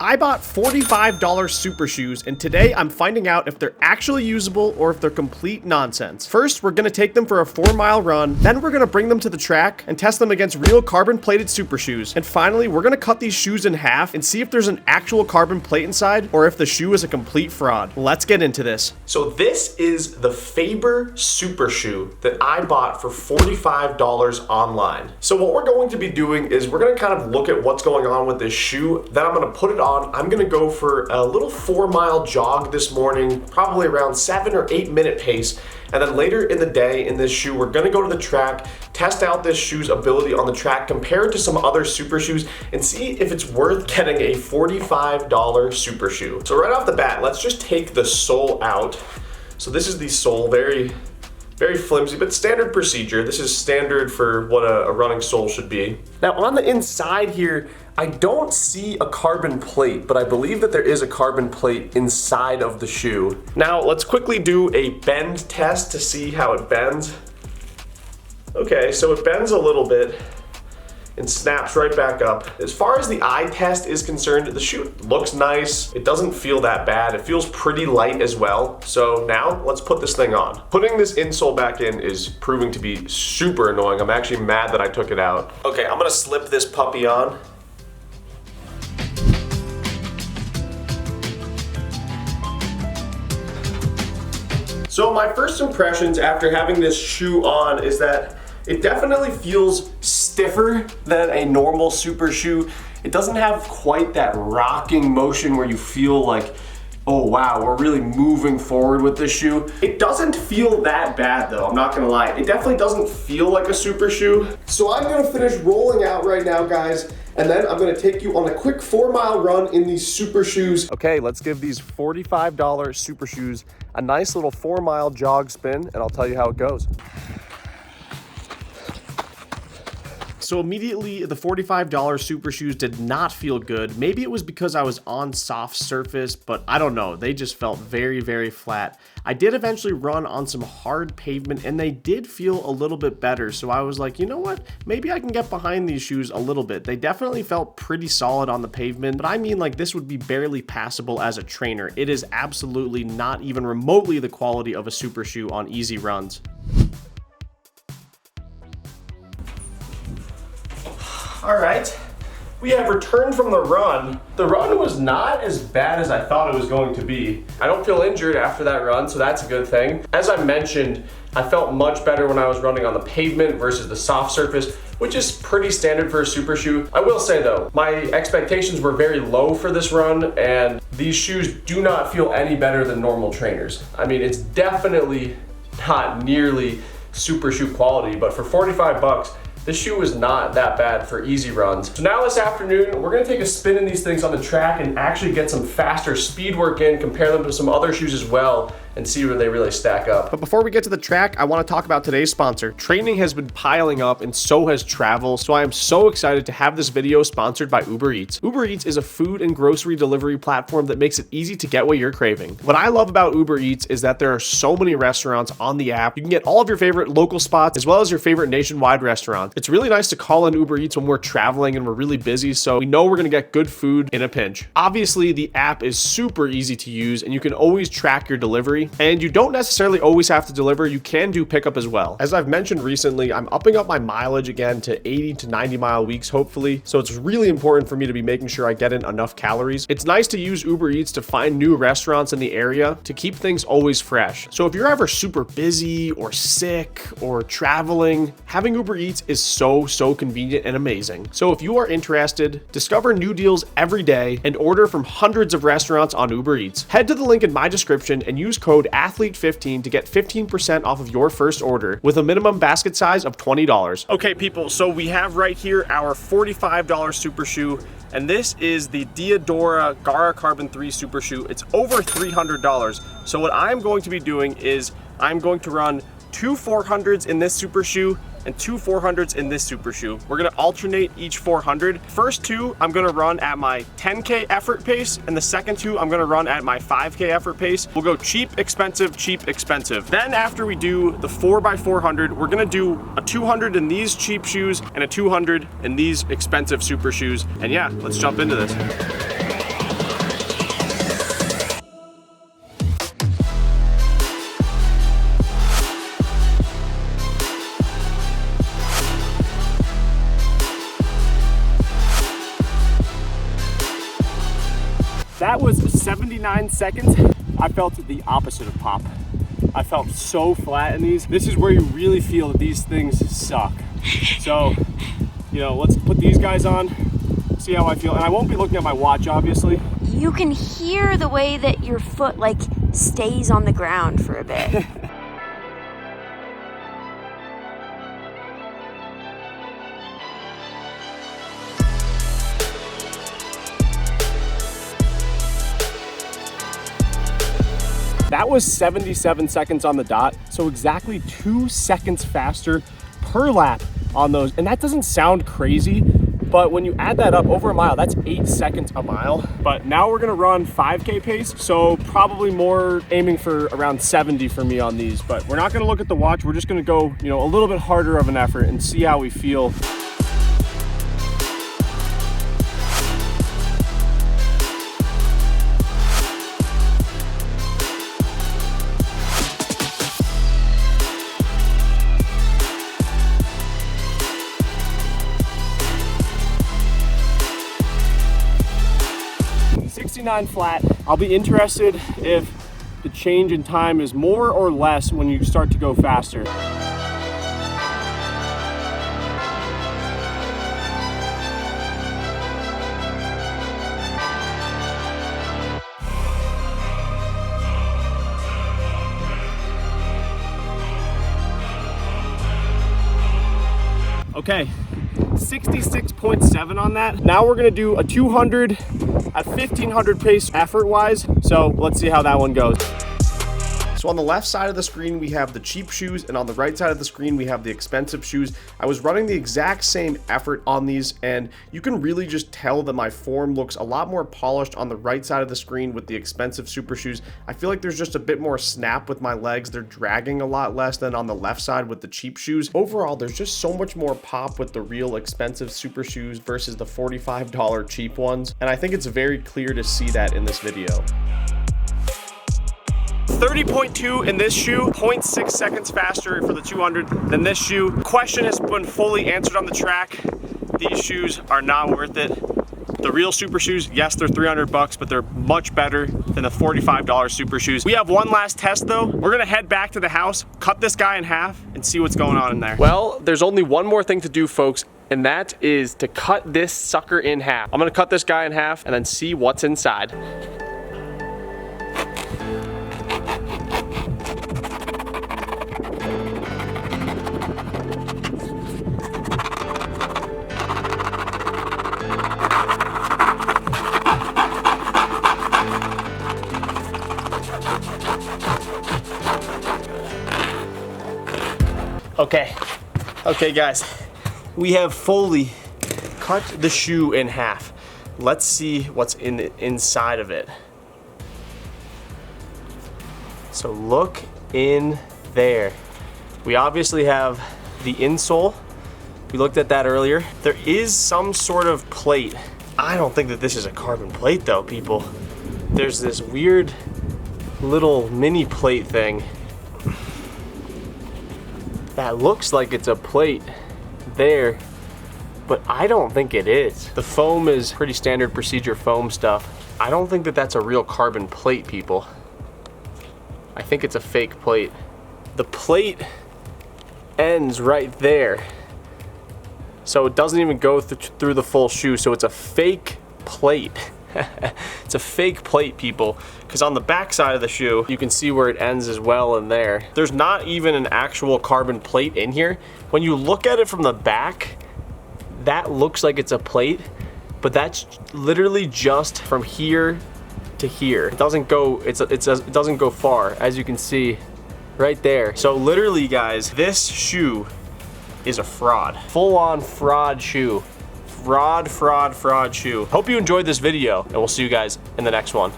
I bought $45 super shoes, and today I'm finding out if they're actually usable or if they're complete nonsense. First, we're gonna take them for a 4-mile run, then we're gonna bring them to the track and test them against real carbon-plated super shoes. And finally, we're gonna cut these shoes in half and see if there's an actual carbon plate inside or if the shoe is a complete fraud. Let's get into this. So this is the FABR super shoe that I bought for $45 online. So what we're going to be doing is we're gonna kind of look at what's going on with this shoe, then I'm gonna put it on. I'm gonna go for a little 4-mile jog this morning, probably around 7 or 8 minute pace. And then later in the day in this shoe, we're gonna go to the track, test out this shoe's ability on the track, compare it to some other super shoes, and see if it's worth getting a $45 super shoe. So right off the bat, let's just take the sole out. So this is the sole, very flimsy, but standard procedure. This is standard for what a running sole should be. Now on the inside here, I don't see a carbon plate, but I believe that there is a carbon plate inside of the shoe. Now let's quickly do a bend test to see how it bends. Okay, so it bends a little bit and snaps right back up. As far as the eye test is concerned, the shoe looks nice. It doesn't feel that bad. It feels pretty light as well. So now let's put this thing on. Putting this insole back in is proving to be super annoying. I'm actually mad that I took it out. Okay, I'm gonna slip this puppy on. So my first impressions after having this shoe on is that it definitely feels stiffer than a normal super shoe. It doesn't have quite that rocking motion where you feel like, oh wow, we're really moving forward with this shoe. It doesn't feel that bad though, I'm not gonna lie. It definitely doesn't feel like a super shoe. So I'm gonna finish rolling out right now, guys, and then I'm gonna take you on a quick 4-mile run in these super shoes. Okay, let's give these $45 super shoes a nice little 4-mile jog spin, and I'll tell you how it goes. So immediately, the $45 super shoes did not feel good. Maybe it was because I was on soft surface, but I don't know. They just felt very flat. I did eventually run on some hard pavement and they did feel a little bit better. So I was like, you know what? Maybe I can get behind these shoes a little bit. They definitely felt pretty solid on the pavement, but I mean, like, this would be barely passable as a trainer. It is absolutely not even remotely the quality of a super shoe on easy runs. All right, we have returned from the run. The run was not as bad as I thought it was going to be. I don't feel injured after that run, so that's a good thing. As I mentioned, I felt much better when I was running on the pavement versus the soft surface, which is pretty standard for a super shoe. I will say though, my expectations were very low for this run, and these shoes do not feel any better than normal trainers. I mean, it's definitely not nearly super shoe quality, but for 45 bucks, this shoe is not that bad for easy runs. So now this afternoon, we're gonna take a spin in these things on the track and actually get some faster speed work in, compare them to some other shoes as well, and see where they really stack up. But before we get to the track, I wanna talk about today's sponsor. Training has been piling up and so has travel, so I am so excited to have this video sponsored by Uber Eats. Uber Eats is a food and grocery delivery platform that makes it easy to get what you're craving. What I love about Uber Eats is that there are so many restaurants on the app. You can get all of your favorite local spots as well as your favorite nationwide restaurants. It's really nice to call in Uber Eats when we're traveling and we're really busy, so we know we're gonna get good food in a pinch. Obviously, the app is super easy to use and you can always track your delivery. And you don't necessarily always have to deliver, you can do pickup as well. As I've mentioned recently, I'm upping up my mileage again to 80 to 90 mile weeks, hopefully. So it's really important for me to be making sure I get in enough calories. It's nice to use Uber Eats to find new restaurants in the area to keep things always fresh. So if you're ever super busy or sick or traveling, having Uber Eats is so convenient and amazing. So if you are interested, discover new deals every day and order from hundreds of restaurants on Uber Eats. Head to the link in my description and use code ATHLETE15 to get 15% off of your first order with a minimum basket size of $20. Okay, people, so we have right here our $45 super shoe, and this is the Diadora Gara Carbon 3 super shoe. It's over $300. So what I'm going to be doing is I'm going to run 2 400s in this super shoe and 2 400s in this super shoe. We're gonna alternate each 400. First 2, I'm gonna run at my 10K effort pace, and the second 2, I'm gonna run at my 5K effort pace. We'll go cheap, expensive, cheap, expensive. Then after we do the 4x400, we're gonna do a 200 in these cheap shoes and a 200 in these expensive super shoes. And yeah, let's jump into this. That was 79 seconds. I felt the opposite of pop. I felt so flat in these. This is where you really feel that these things suck. So, you know, let's put these guys on, see how I feel. And I won't be looking at my watch, obviously. You can hear the way that your foot like stays on the ground for a bit. That was 77 seconds on the dot, so exactly 2 seconds faster per lap on those. And that doesn't sound crazy, but when you add that up over a mile, that's 8 seconds a mile. But now we're gonna run 5K pace, so probably more aiming for around 70 for me on these. But we're not gonna look at the watch, we're just gonna go, you know, a little bit harder of an effort and see how we feel. Flat. I'll be interested if the change in time is more or less when you start to go faster. Okay, 66.7 on that. Now we're gonna do a 200 at 1500 pace effort-wise. So let's see how that one goes. So on the left side of the screen, we have the cheap shoes, and on the right side of the screen, we have the expensive shoes. I was running the exact same effort on these, and you can really just tell that my form looks a lot more polished on the right side of the screen with the expensive super shoes. I feel like there's just a bit more snap with my legs. They're dragging a lot less than on the left side with the cheap shoes. Overall, there's just so much more pop with the real expensive super shoes versus the $45 cheap ones, and I think it's very clear to see that in this video. 30.2 in this shoe, 0.6 seconds faster for the 200 than this shoe. Question has been fully answered on the track. These shoes are not worth it. The real super shoes, yes, they're 300 bucks, but they're much better than the $45 super shoes. We have one last test though. We're gonna head back to the house, cut this guy in half, and see what's going on in there. Well, there's only one more thing to do, folks, and that is to cut this sucker in half. I'm gonna cut this guy in half and then see what's inside. Okay guys, we have fully cut the shoe in half. Let's see what's inside of it. So look in there. We obviously have the insole. We looked at that earlier. There is some sort of plate. I don't think that this is a carbon plate though, people. There's this weird little mini plate thing that looks like it's a plate there, but I don't think it is. The foam is pretty standard procedure foam stuff. I don't think that that's a real carbon plate, people. I think it's a fake plate. The plate ends right there, so it doesn't even go through the full shoe, so it's a fake plate. It's a fake plate, people, because on the back side of the shoe you can see where it ends as well in there. There's not even an actual carbon plate in here. When you look at it from the back, that looks like it's a plate, but that's literally just from here to here. It doesn't go, it doesn't go far, as you can see right there. So literally, guys, this shoe is a fraud. Full-on fraud shoe. Fraud shoe. Hope you enjoyed this video, and we'll see you guys in the next one.